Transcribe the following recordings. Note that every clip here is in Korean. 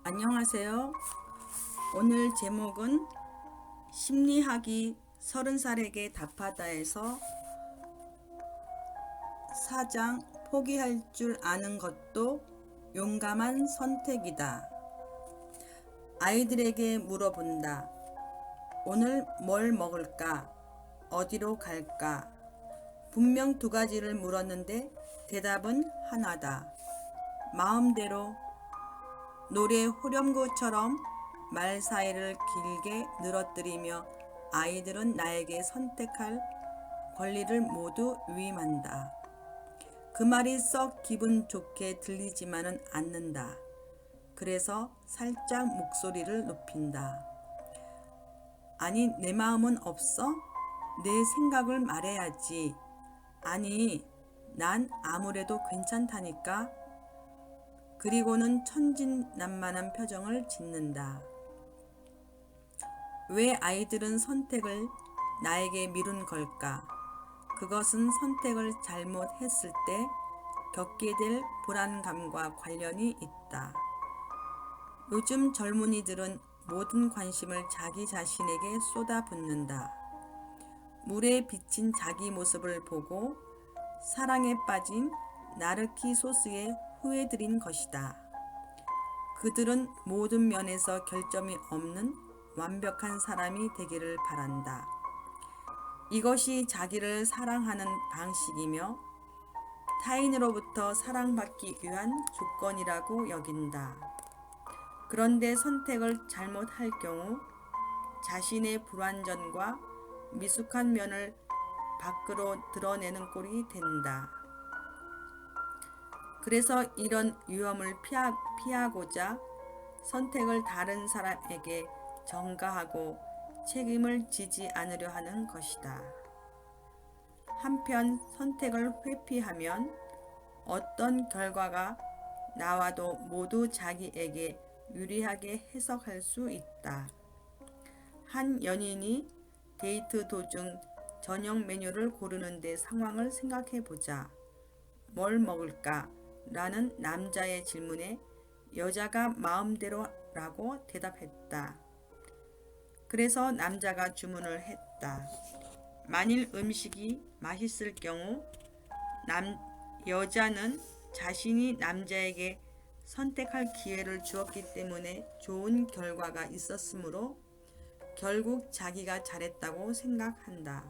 안녕하세요. 오늘 제목은 심리학이 30살에게 답하다에서 4장 포기할 줄 아는 것도 용감한 선택이다. 아이들에게 물어본다. 오늘 뭘 먹을까? 어디로 갈까? 분명 두 가지를 물었는데 대답은 하나다. 마음대로. 노래 후렴구처럼 말 사이를 길게 늘어뜨리며 아이들은 나에게 선택할 권리를 모두 위임한다. 그 말이 썩 기분 좋게 들리지만은 않는다. 그래서 살짝 목소리를 높인다. 아니, 내 마음은 없어? 내 생각을 말해야지. 아니, 난 아무래도 괜찮다니까. 그리고는 천진난만한 표정을 짓는다. 왜 아이들은 선택을 나에게 미룬 걸까? 그것은 선택을 잘못했을 때 겪게 될 불안감과 관련이 있다. 요즘 젊은이들은 모든 관심을 자기 자신에게 쏟아붓는다. 물에 비친 자기 모습을 보고 사랑에 빠진 나르키 소스에 후회드린 것이다. 그들은 모든 면에서 결점이 없는 완벽한 사람이 되기를 바란다. 이것이 자기를 사랑하는 방식이며 타인으로부터 사랑받기 위한 조건이라고 여긴다. 그런데 선택을 잘못할 경우 자신의 불완전과 미숙한 면을 밖으로 드러내는 꼴이 된다. 그래서 이런 위험을 피하고자 선택을 다른 사람에게 전가하고 책임을 지지 않으려 하는 것이다. 한편 선택을 회피하면 어떤 결과가 나와도 모두 자기에게 유리하게 해석할 수 있다. 한 연인이 데이트 도중 저녁 메뉴를 고르는데 상황을 생각해 보자. 뭘 먹을까? 라는 남자의 질문에 여자가 마음대로 라고 대답했다. 그래서 남자가 주문을 했다. 만일 음식이 맛있을 경우 여자는 자신이 남자에게 선택할 기회를 주었기 때문에 좋은 결과가 있었으므로 결국 자기가 잘했다고 생각한다.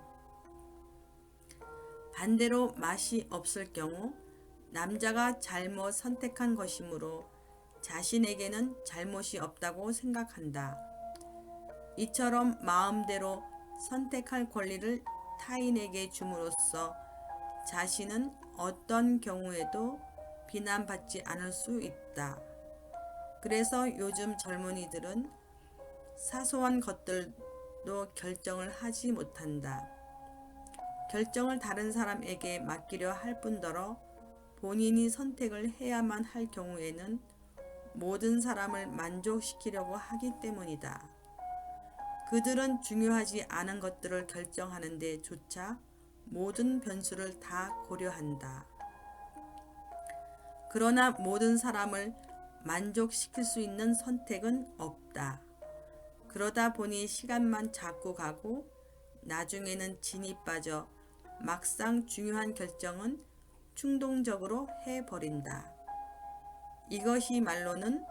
반대로 맛이 없을 경우 남자가 잘못 선택한 것이므로 자신에게는 잘못이 없다고 생각한다. 이처럼 마음대로 선택할 권리를 타인에게 줌으로써 자신은 어떤 경우에도 비난받지 않을 수 있다. 그래서 요즘 젊은이들은 사소한 것들도 결정을 하지 못한다. 결정을 다른 사람에게 맡기려 할 뿐더러 본인이 선택을 해야만 할 경우에는 모든 사람을 만족시키려고 하기 때문이다. 그들은 중요하지 않은 것들을 결정하는 데 조차 모든 변수를 다 고려한다. 그러나 모든 사람을 만족시킬 수 있는 선택은 없다. 그러다 보니 시간만 자꾸 가고 나중에는 진이 빠져 막상 중요한 결정은 충동적으로 해버린다. 이것이 말로는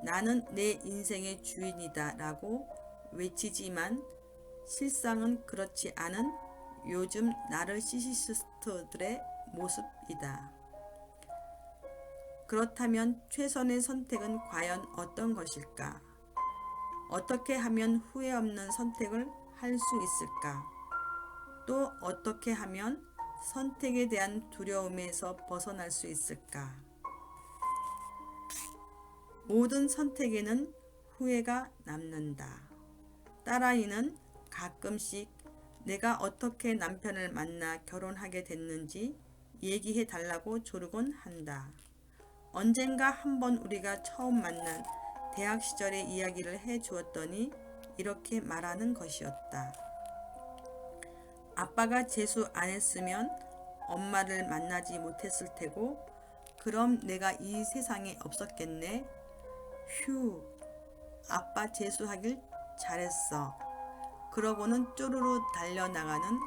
나는 내 인생의 주인이다 라고 외치지만 실상은 그렇지 않은 요즘 나르시시스트들의 모습이다. 그렇다면 최선의 선택은 과연 어떤 것일까? 어떻게 하면 후회 없는 선택을 할 수 있을까? 또 어떻게 하면 선택에 대한 두려움에서 벗어날 수 있을까? 모든 선택에는 후회가 남는다. 딸아이는 가끔씩 내가 어떻게 남편을 만나 결혼하게 됐는지 얘기해 달라고 조르곤 한다. 언젠가 한번 우리가 처음 만난 대학 시절의 이야기를 해 주었더니 이렇게 말하는 것이었다. 아빠가 재수 안 했으면 엄마를 만나지 못했을 테고 그럼 내가 이 세상에 없었겠네. 휴, 아빠 재수하길 잘했어. 그러고는 쪼르르 달려나가는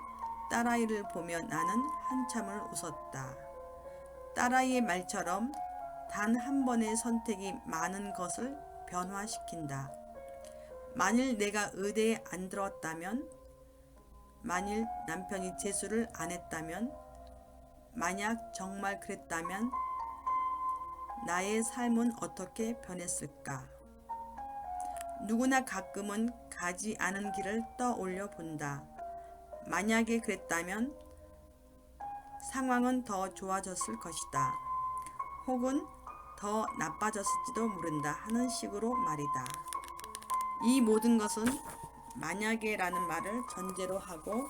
딸아이를 보며 나는 한참을 웃었다. 딸아이의 말처럼 단 한 번의 선택이 많은 것을 변화시킨다. 만일 내가 의대에 안 들어왔다면, 만일 남편이 재수를 안 했다면, 만약 정말 그랬다면 나의 삶은 어떻게 변했을까? 누구나 가끔은 가지 않은 길을 떠올려 본다. 만약에 그랬다면 상황은 더 좋아졌을 것이다. 혹은 더 나빠졌을지도 모른다 하는 식으로 말이다. 이 모든 것은 만약에라는 말을 전제로 하고,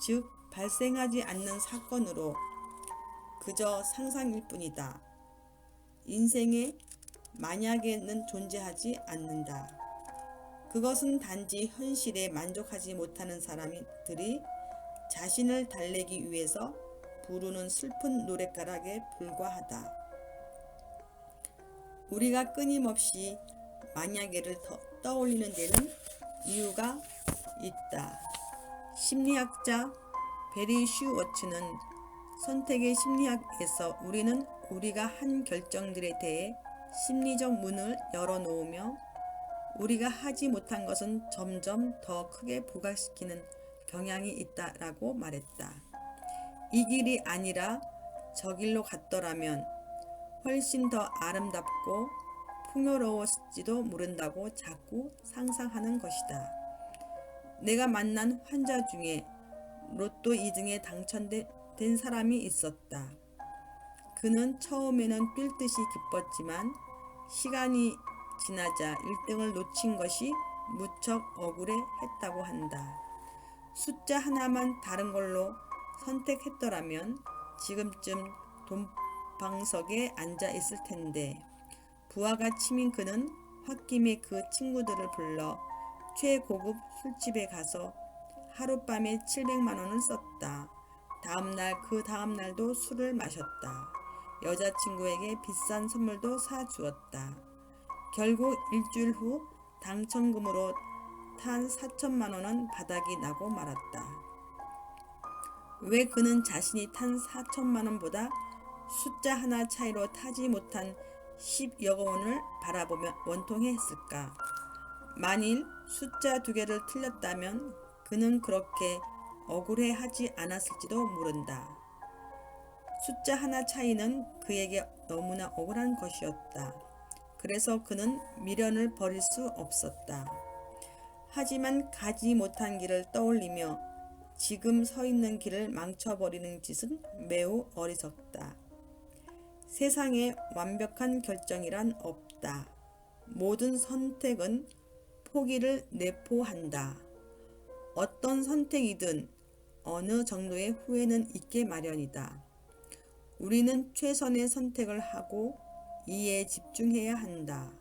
즉 발생하지 않는 사건으로 그저 상상일 뿐이다. 인생에 만약에는 존재하지 않는다. 그것은 단지 현실에 만족하지 못하는 사람들이 자신을 달래기 위해서 부르는 슬픈 노랫가락에 불과하다. 우리가 끊임없이 만약에를 떠올리는 데는 이유가 있다. 심리학자 베리 슈워츠는 선택의 심리학에서 우리는 우리가 한 결정들에 대해 심리적 문을 열어놓으며 우리가 하지 못한 것은 점점 더 크게 부각시키는 경향이 있다라고 말했다. 이 길이 아니라 저 길로 갔더라면 훨씬 더 아름답고 풍요로웠을지도 모른다고 자꾸 상상하는 것이다. 내가 만난 환자 중에 로또 2등에 당첨된 사람이 있었다. 그는 처음에는 뛸 듯이 기뻤지만 시간이 지나자 1등을 놓친 것이 무척 억울해했다고 한다. 숫자 하나만 다른 걸로 선택했더라면 지금쯤 돈방석에 앉아 있을 텐데, 부하가 치민 그는 홧김에 그 친구들을 불러 최고급 술집에 가서 하룻밤에 700만 원을 썼다. 그 다음 날도 술을 마셨다. 여자친구에게 비싼 선물도 사주었다. 결국 일주일 후 당첨금으로 탄 4천만 원은 바닥이 나고 말았다. 왜 그는 자신이 탄 4천만 원보다 숫자 하나 차이로 타지 못한 10여 원을 바라보며 원통했을까? 만일 숫자 2개를 틀렸다면 그는 그렇게 억울해하지 않았을지도 모른다. 숫자 하나 차이는 그에게 너무나 억울한 것이었다. 그래서 그는 미련을 버릴 수 없었다. 하지만 가지 못한 길을 떠올리며 지금 서 있는 길을 망쳐버리는 짓은 매우 어리석다. 세상에 완벽한 결정이란 없다. 모든 선택은 포기를 내포한다. 어떤 선택이든 어느 정도의 후회는 있게 마련이다. 우리는 최선의 선택을 하고 이에 집중해야 한다.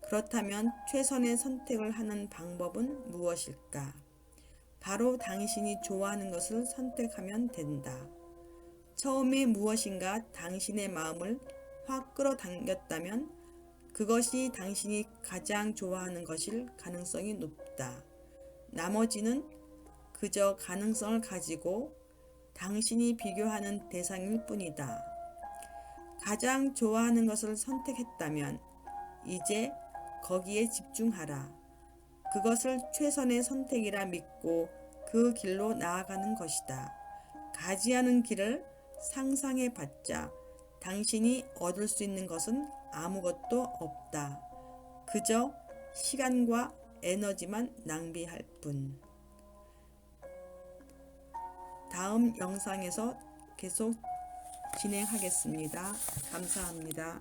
그렇다면 최선의 선택을 하는 방법은 무엇일까? 바로 당신이 좋아하는 것을 선택하면 된다. 처음에 무엇인가 당신의 마음을 확 끌어당겼다면 그것이 당신이 가장 좋아하는 것일 가능성이 높다. 나머지는 그저 가능성을 가지고 당신이 비교하는 대상일 뿐이다. 가장 좋아하는 것을 선택했다면 이제 거기에 집중하라. 그것을 최선의 선택이라 믿고 그 길로 나아가는 것이다. 가지 않은 길을 상상해 봤자 당신이 얻을 수 있는 것은 아무것도 없다. 그저 시간과 에너지만 낭비할 뿐. 다음 영상에서 계속 진행하겠습니다. 감사합니다.